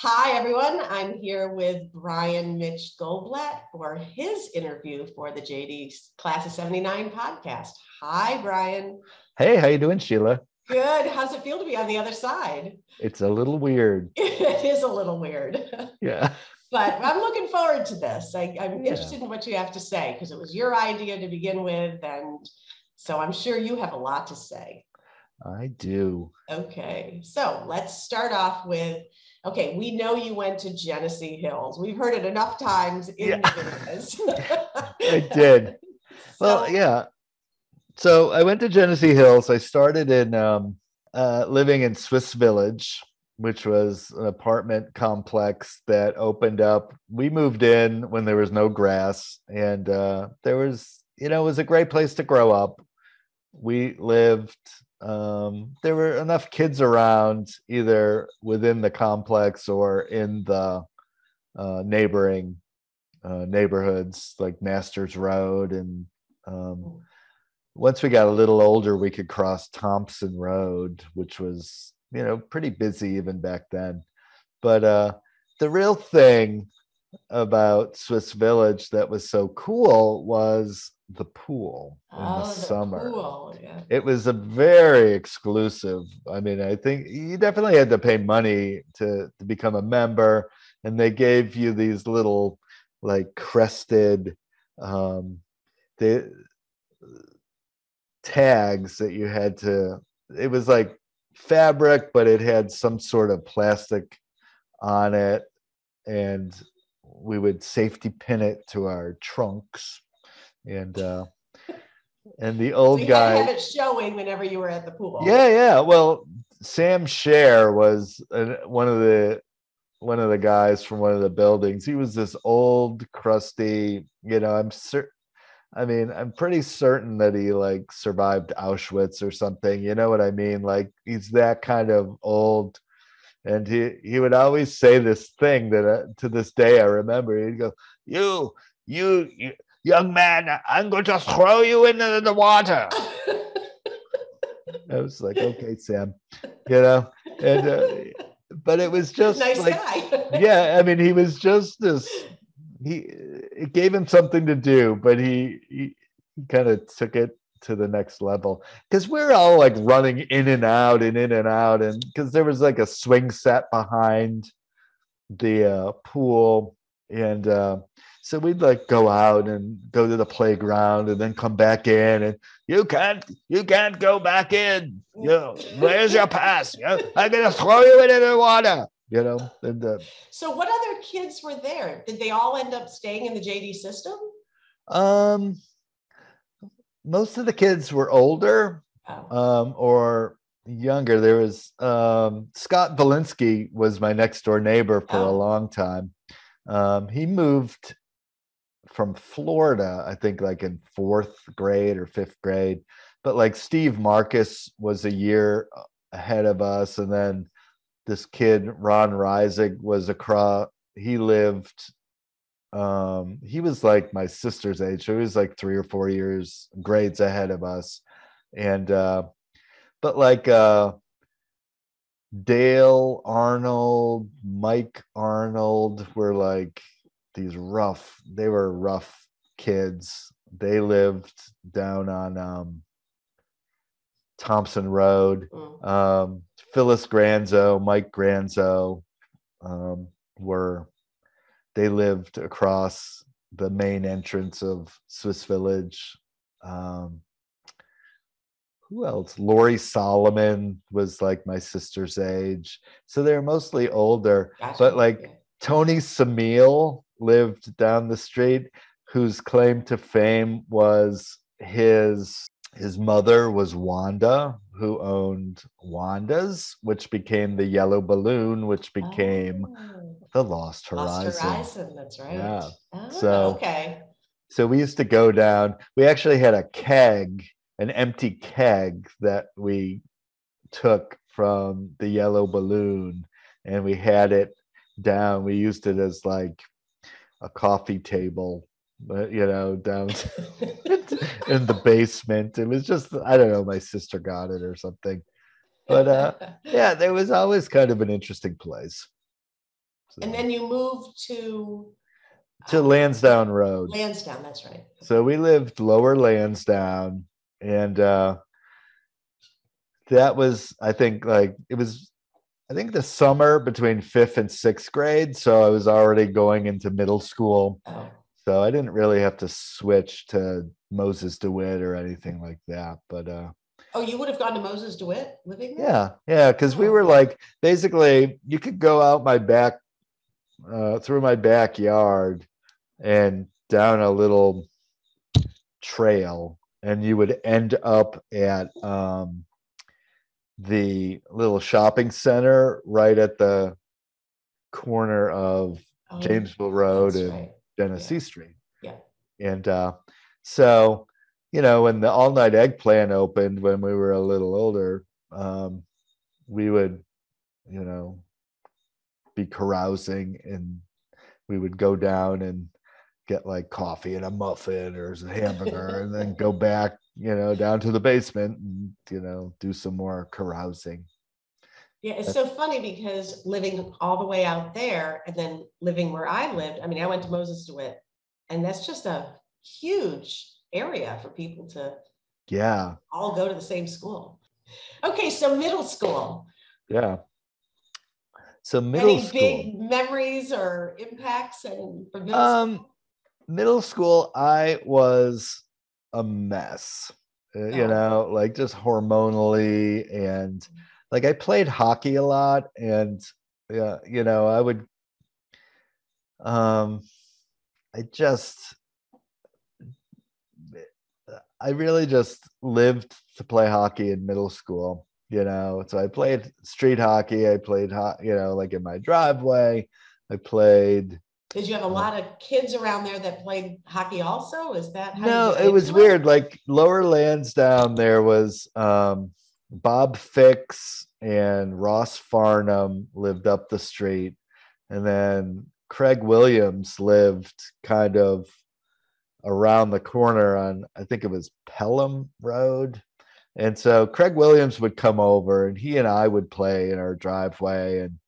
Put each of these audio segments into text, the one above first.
Hi, everyone. I'm here with Brian Mitch Goldblatt for his interview for the JD Class of 79 podcast. Hi, Brian. Hey, how you doing, Sheila? Good. How's it feel to be on the other side? It's a little weird. It is a little weird. Yeah. But I'm looking forward to this. I'm Yeah. interested in what you have to say because it was your idea to begin with. And so I'm sure you have a lot to say. I do. Okay. So let's start off with, okay, we know you went to Genesee Hills. We've heard it enough times in the videos. I did. Well, yeah. So I went to Genesee Hills. I started in living in Swiss Village, which was an apartment complex that opened up. We moved in when there was no grass, and there was, it was a great place to grow up. We lived, there were enough kids around either within the complex or in the neighboring neighborhoods like Masters Road. And once we got a little older, we could cross Thompson Road, which was, pretty busy even back then. But the real thing about Swiss Village that was so cool was the pool in the summer. Pool, yeah. It was a very exclusive. I mean, I think you definitely had to pay money to become a member, and they gave you these little like crested tags that you had to. It was like fabric, but it had some sort of plastic on it, and we would safety pin it to our trunks. And the old so you guy had to have it showing whenever you were at the pool. Yeah. Well, Sam Scher was one of the guys from one of the buildings. He was this old, crusty. I'm pretty certain that he like survived Auschwitz or something. You know what I mean? Like he's that kind of old. And he would always say this thing that to this day I remember. He'd go, "You, young man, I'm going to throw you into the water." I was like, "Okay, Sam," and but it was just nice like, guy. Yeah, I mean, he was just this. It gave him something to do, but he kind of took it to the next level because we're all like running in and out, and because there was like a swing set behind the pool, and so we'd like go out and go to the playground and then come back in, and you can't go back in. Where's your pass? I'm gonna throw you into the water. And so what other kids were there? Did they all end up staying in the JD system? Most of the kids were older or younger. There was Scott Valinsky was my next door neighbor for a long time. He moved from Florida, I think like in 4th grade or 5th grade. But like Steve Marcus was a year ahead of us. And then this kid, Ron Reisig, was across. He lived, he was like my sister's age. So he was like 3 or 4 grades ahead of us. And, but like Dale Arnold, Mike Arnold were like they were rough kids. They lived down on Thompson Road. Phyllis Granzo, Mike Granzo they lived across the main entrance of Swiss Village. Who else? Lori Solomon was like my sister's age. So they're mostly older. Gotcha. But like Tony Samil lived down the street, whose claim to fame was his mother was Wanda, who owned Wanda's, which became the Yellow Balloon, which became the Lost Horizon. Lost Horizon, that's right. Yeah. Okay. So we used to go down. We actually had a keg, an empty keg that we took from the Yellow Balloon, and we had it down. We used it as like a coffee table, down in the basement. It was just, I don't know, my sister got it or something. But yeah, there was always kind of an interesting place. And then you moved to Lansdowne Road. Lansdowne, that's right. So we lived lower Lansdowne, and that was, I think, the summer between 5th and 6th grade. So I was already going into middle school. Oh. So I didn't really have to switch to Moses DeWitt or anything like that. But oh, you would have gone to Moses DeWitt living there? Yeah, because we were like, basically, you could go out my back, through my backyard and down a little trail, and you would end up at the little shopping center right at the corner of Jamesville Road and Genesee Street. Yeah. And so, when the all night eggplant opened when we were a little older, we would, be carousing, and we would go down and get like coffee and a muffin or a hamburger and then go back, down to the basement and, do some more carousing. Yeah, it's so funny because living all the way out there and then living where I lived, I mean, I went to Moses DeWitt, and that's just a huge area for people to all go to the same school. Okay, so middle school. Yeah. So middle school. Any big memories or impacts from middle school? Middle school, I was a mess, like just hormonally, and like I played hockey a lot, and I would, I really just lived to play hockey in middle school, so I played street hockey. I played, like in my driveway. I played. Did you have a lot of kids around there that played hockey also? Is that how No, it was weird. Like lower Lansdowne, there was Bob Fix and Ross Farnham lived up the street. And then Craig Williams lived kind of around the corner on, I think it was Pelham Road. And so Craig Williams would come over, and he and I would play in our driveway. And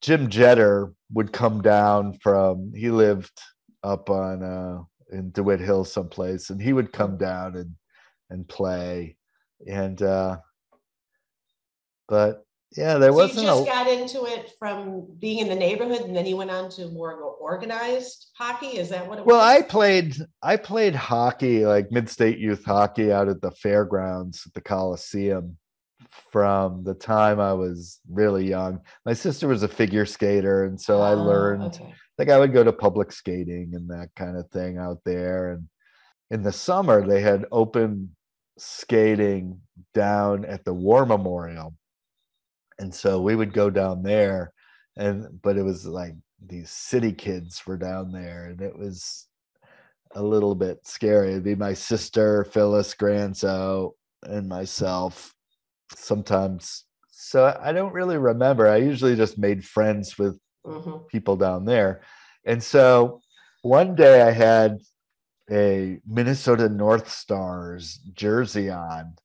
Jim Jetter would come down he lived up on in DeWitt Hills someplace, and he would come down and play. And but yeah, there wasn't. You just got into it from being in the neighborhood, and then you went on to more organized hockey. Is that what it was? Well, I played hockey, like mid-state youth hockey, out at the fairgrounds at the Coliseum from the time I was really young. My sister was a figure skater, and so I learned, like I would go to public skating and that kind of thing out there. And in the summer, they had open skating down at the War Memorial. And so we would go down there, but it was like these city kids were down there, and it was a little bit scary. It'd be my sister, Phyllis Granzo, and myself sometimes. So I don't really remember. I usually just made friends with people down there. And so one day I had a Minnesota North Stars jersey on.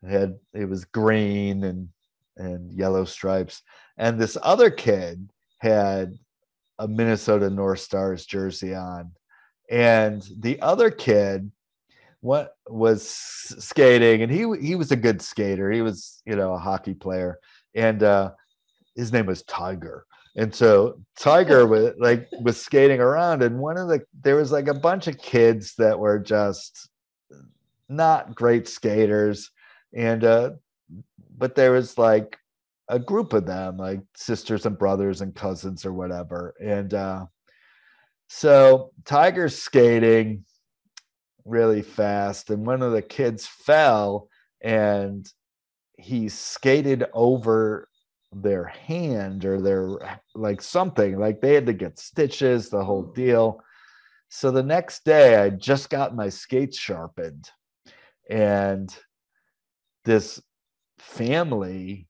It was green and yellow stripes. And this other kid had a Minnesota North Stars jersey on. And the other kid was skating, and he was a good skater. He was, a hockey player, and his name was Tiger. And so Tiger was skating around, and there was like a bunch of kids that were just not great skaters, and but there was like a group of them, like sisters and brothers and cousins or whatever. And so Tiger's skating really fast, and one of the kids fell, and he skated over their hand or their like something, like they had to get stitches, the whole deal. So the next day I just got my skates sharpened, and this family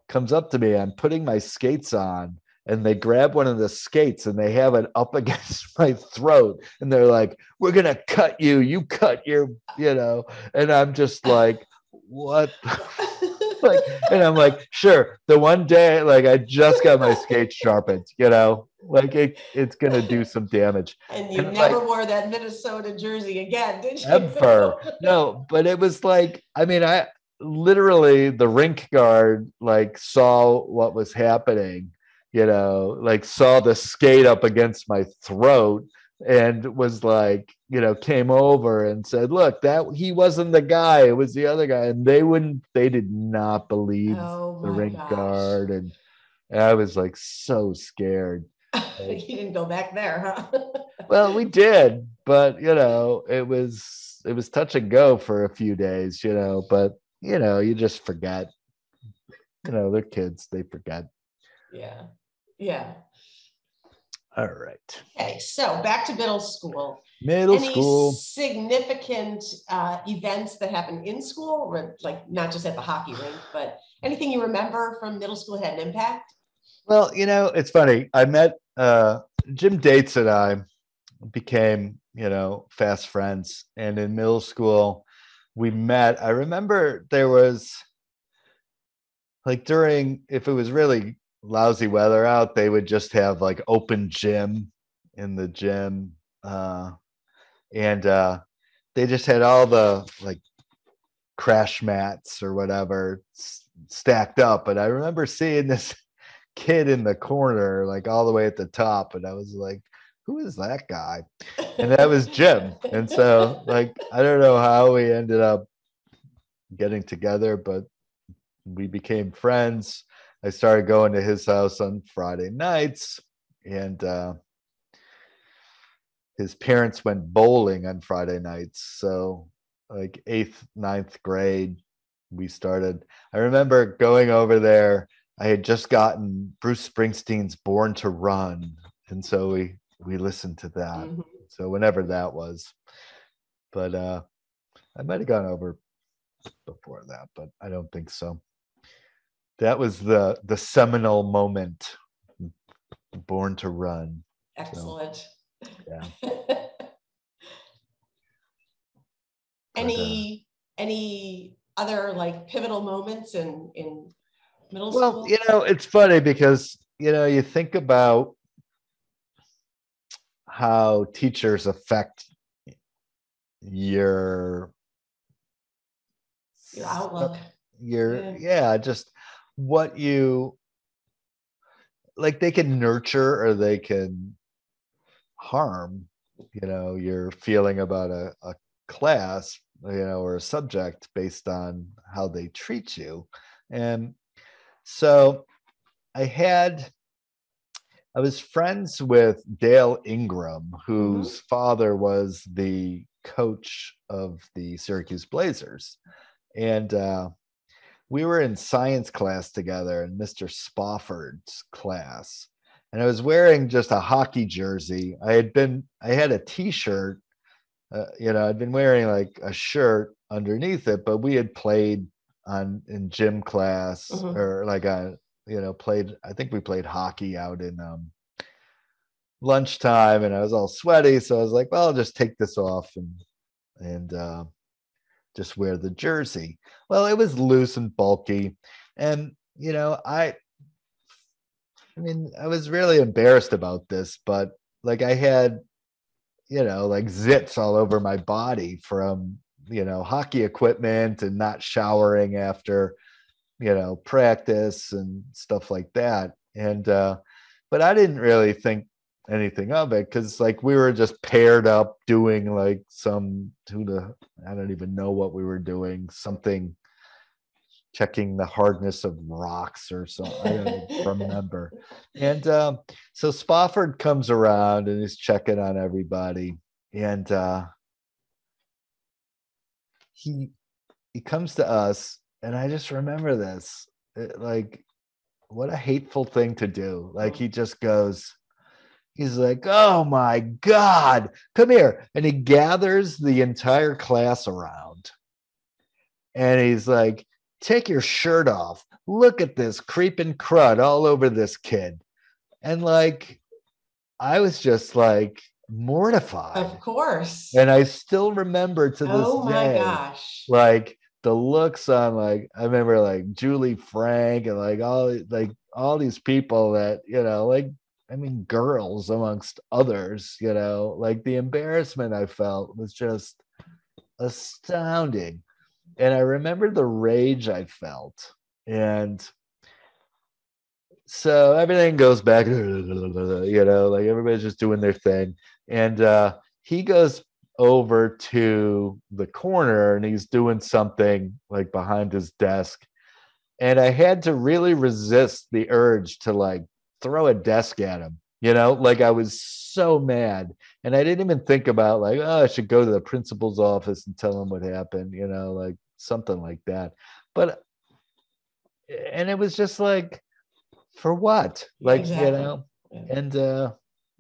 comes up to me. I'm putting my skates on, and they grab one of the skates and they have it up against my throat, and they're like, "We're gonna cut you. You cut your," and I'm just like, "What?" Like, and I'm like, sure, the one day, like, I just got my skates sharpened, like it's gonna do some damage. And you And never like, wore that Minnesota jersey again, did you? ever. No, but it was like, I mean, I literally, the rink guard like saw what was happening, like saw the skate up against my throat and was like, came over and said, look, that he wasn't the guy, it was the other guy. And they did not believe Oh the my rink gosh. guard. And I was like so scared. You Like, didn't go back there, huh? well, we did, but it was touch and go for a few days, but you just forget. They're kids, they forget. Yeah. Yeah. All right. Okay, so back to middle school. Middle Any school. significant events that happened in school, or like not just at the hockey rink, but anything you remember from middle school had an impact? Well, it's funny. I met Jim Dates and I became, fast friends. And in middle school, we met. I remember there was like if it was really lousy weather out, they would just have like open gym in the gym. And they just had all the like crash mats or whatever stacked up. But I remember seeing this kid in the corner, like all the way at the top. And I was like, who is that guy? And that was Jim. And so, like, I don't know how we ended up getting together, but we became friends. I started going to his house on Friday nights, and his parents went bowling on Friday nights. So, like, 8th, ninth grade, we started. I remember going over there. I had just gotten Bruce Springsteen's Born to Run. And so we listened to that. Mhm. So whenever that was. But I might have gone over before that, but I don't think so. That was the seminal moment. Born to Run. Excellent. So, yeah. Any other like pivotal moments in middle Well, school? it's funny because you think about how teachers affect your Outlook. just what you like. They can nurture or they can harm your feeling about a class, or a subject based on how they treat you. And so I was friends with Dale Ingram, Mhm. whose father was the coach of the Syracuse Blazers. And we were in science class together in Mr. Spofford's class. And I was wearing just a hockey jersey. I had a t-shirt, I'd been wearing like a shirt underneath it, but we had played in gym class, Mhm. or like I think we played hockey out in lunchtime, and I was all sweaty. So I was like, well, I'll just take this off and just wear the jersey. Well, it was loose and bulky. And, I mean, I was really embarrassed about this, but like I had, like zits all over my body from, hockey equipment and not showering after, practice and stuff like that. And, but I didn't really think anything of it because like we were just paired up doing like I don't even know what we were doing, something, checking the hardness of rocks or something. I don't even remember. And so Spofford comes around and is checking on everybody. And he comes to us, and I just remember this. Like, what a hateful thing to do. Like, he just goes, he's like, oh my God, come here. And he gathers the entire class around. And he's like, take your shirt off. Look at this creeping crud all over this kid. And like, I was just like mortified. Of course. And I still remember to this Oh my day, gosh. like the looks on, like, I remember like Julie Frank and like all these people that, like, I mean, girls amongst others, like the embarrassment I felt was just astounding. And I remember the rage I felt. And so everything goes back, like everybody's just doing their thing. And he goes over to the corner and he's doing something like behind his desk. And I had to really resist the urge to like throw a desk at him, like I was so mad. And I didn't even think about like, oh, I should go to the principal's office and tell him what happened, like something like that. But, and it was just like, for what? Yeah, Like, exactly. Yeah. And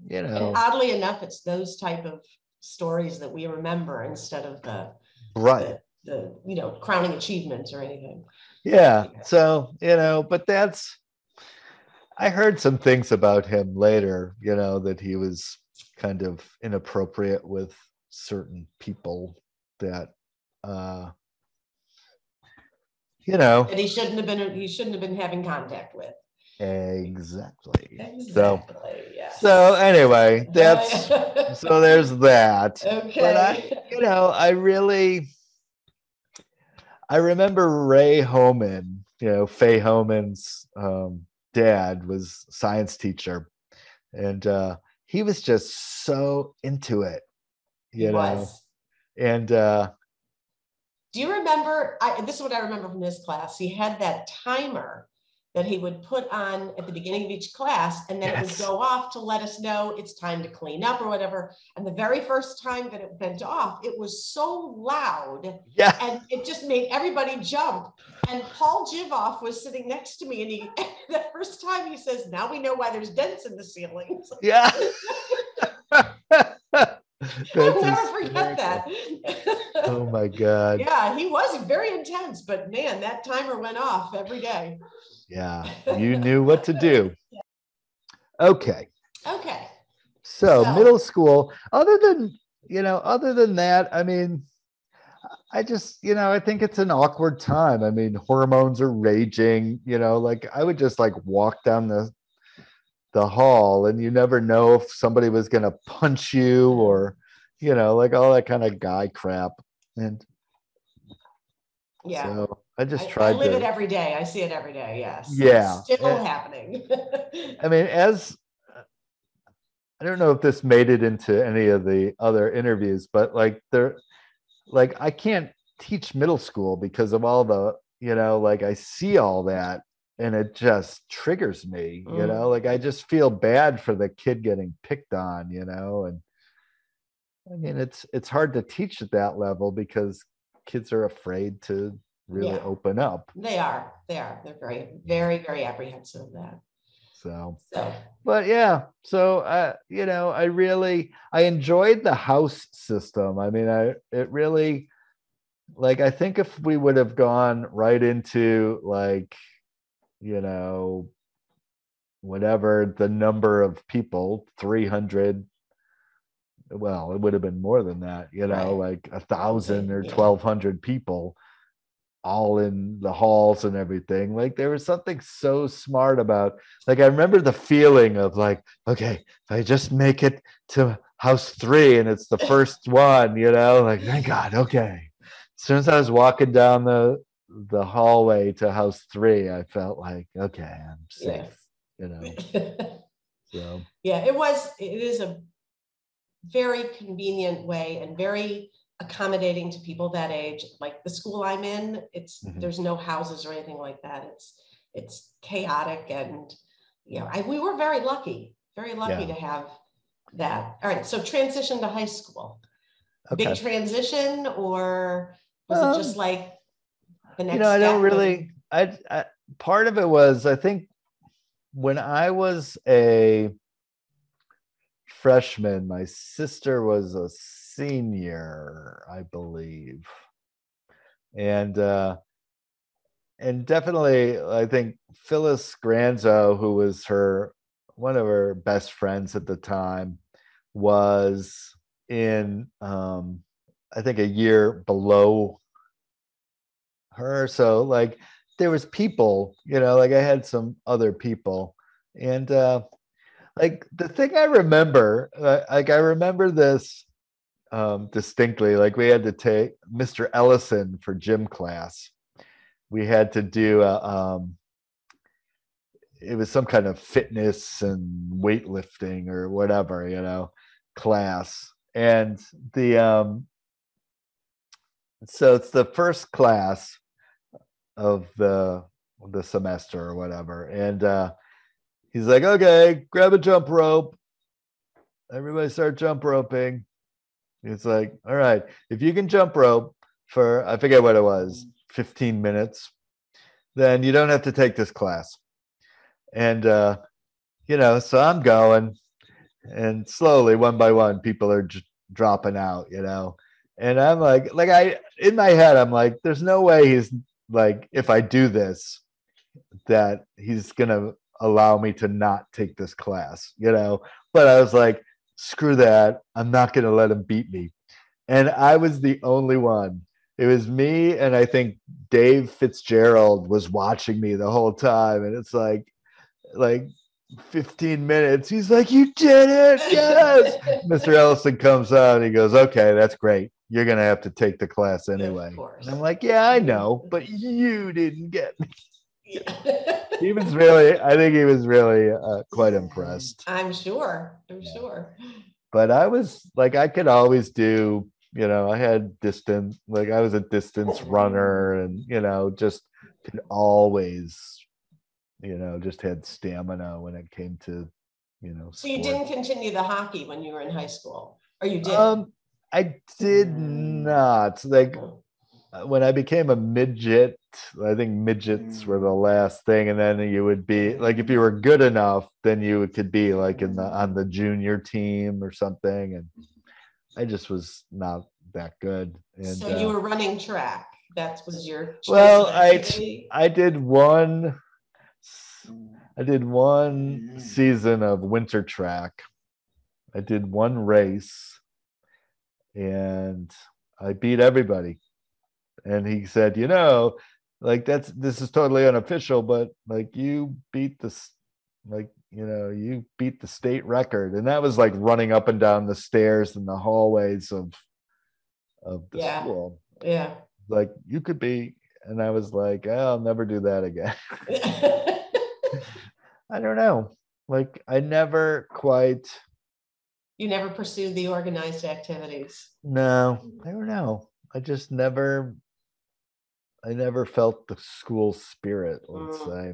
and oddly enough, it's those type of stories that we remember instead of right. the crowning achievements or anything. Yeah. So, but I heard some things about him later, that he was kind of inappropriate with certain people that that he shouldn't have been having contact with. Exactly. Yes. So anyway, so there's that. Okay. But I remember Ray Homan, Faye Homan's dad was a science teacher, and he was just so into it, He was. And do you remember? This is what I remember from this class. He had that timer that he would put on at the beginning of each class, and then it would go off to let us know it's time to clean up or whatever. And the very first time that it went off, it was so loud, and it just made everybody jump. And Paul Jivoff was sitting next to me, and the first time he says, "Now we know why there's dents in the ceilings." Yeah. I'll never forget that. Oh my God. Yeah, he was very intense, but man, that timer went off every day. Yeah, you knew what to do. Okay. So middle school, other than that, I mean, I just, I think it's an awkward time. I mean, hormones are raging, like I would just like walk down the hall and you never know if somebody was going to punch you or, like all that kind of guy crap. And so I just tried to live it every day. I see it every day. Yes. Yeah. It's still happening. I mean, I don't know if this made it into any of the other interviews, but like I can't teach middle school because of all the, like I see all that and it just triggers me, like I just feel bad for the kid getting picked on, and I mean, it's hard to teach at that level because kids are afraid to really open up. They are. They're very, very, very apprehensive of that. So, but yeah, so I enjoyed the house system. I mean, it really, like, I think if we would have gone right into like, whatever the number of people, 300, well, it would have been more than that, like 1,000 or 1,200 people all in the halls and everything. Like there was something so smart about, like, I remember the feeling of like, okay, if I just make it to house 3 and it's the first one, like, thank God. Okay. As soon as I was walking down the hallway to house 3, I felt like, okay, I'm safe, So it is a very convenient way and very accommodating to people that age. Like the school I'm in, there's no houses or anything like that. It's chaotic, and we were very lucky to have that. All right, so transition to high school. Okay. Big transition, or was it just like the next I don't really. I part of it was, I think when I was a freshman, my sister was a senior, I believe, and definitely I think Phyllis Granzo, who was one of her best friends at the time, was in I think a year below her. So like there was people, like I had some other people. And like the thing I remember, like I remember this distinctly. Like we had to take Mr. Ellison for gym class. We had to do it was some kind of fitness and weightlifting or whatever, class. And the so it's the first class of the semester or whatever. And he's like, okay, grab a jump rope. Everybody start jump roping. It's like, all right, if you can jump rope for, I forget what it was, 15 minutes, then you don't have to take this class. And, so I'm going, and slowly, one by one, people are just dropping out, and I'm like in my head, I'm like, there's no way he's like, if I do this, that he's going to allow me to not take this class, but I was like, screw that. I'm not going to let him beat me. And I was the only one. It was me, and I think Dave Fitzgerald was watching me the whole time. And it's like 15 minutes. He's like, you did it. Yes. Mr. Ellison comes out and he goes, okay, that's great. You're going to have to take the class anyway. And I'm like, yeah, I know, but you didn't get me. He was really, I think he was really quite impressed. I'm sure. But I was like, I could always do, I had distance, like I was a distance runner, and, just could always, just had stamina when it came to, So you didn't continue the hockey when you were in high school, or you did? I did not. Like when I became a midget, I think midgets were the last thing, and then you would be like, if you were good enough, then you could be like on the junior team or something. And I just was not that good. And so you were running track. That was your choice. Well, I did one season of winter track. I did one race, and I beat everybody. And he said, like this is totally unofficial, but like you beat you beat the state record. And that was like running up and down the stairs and the hallways of the school. Yeah. Like you could be. And I was like, I'll never do that again. I don't know. Like I never quite. You never pursued the organized activities? No, I don't know. I just never felt the school spirit, let's say.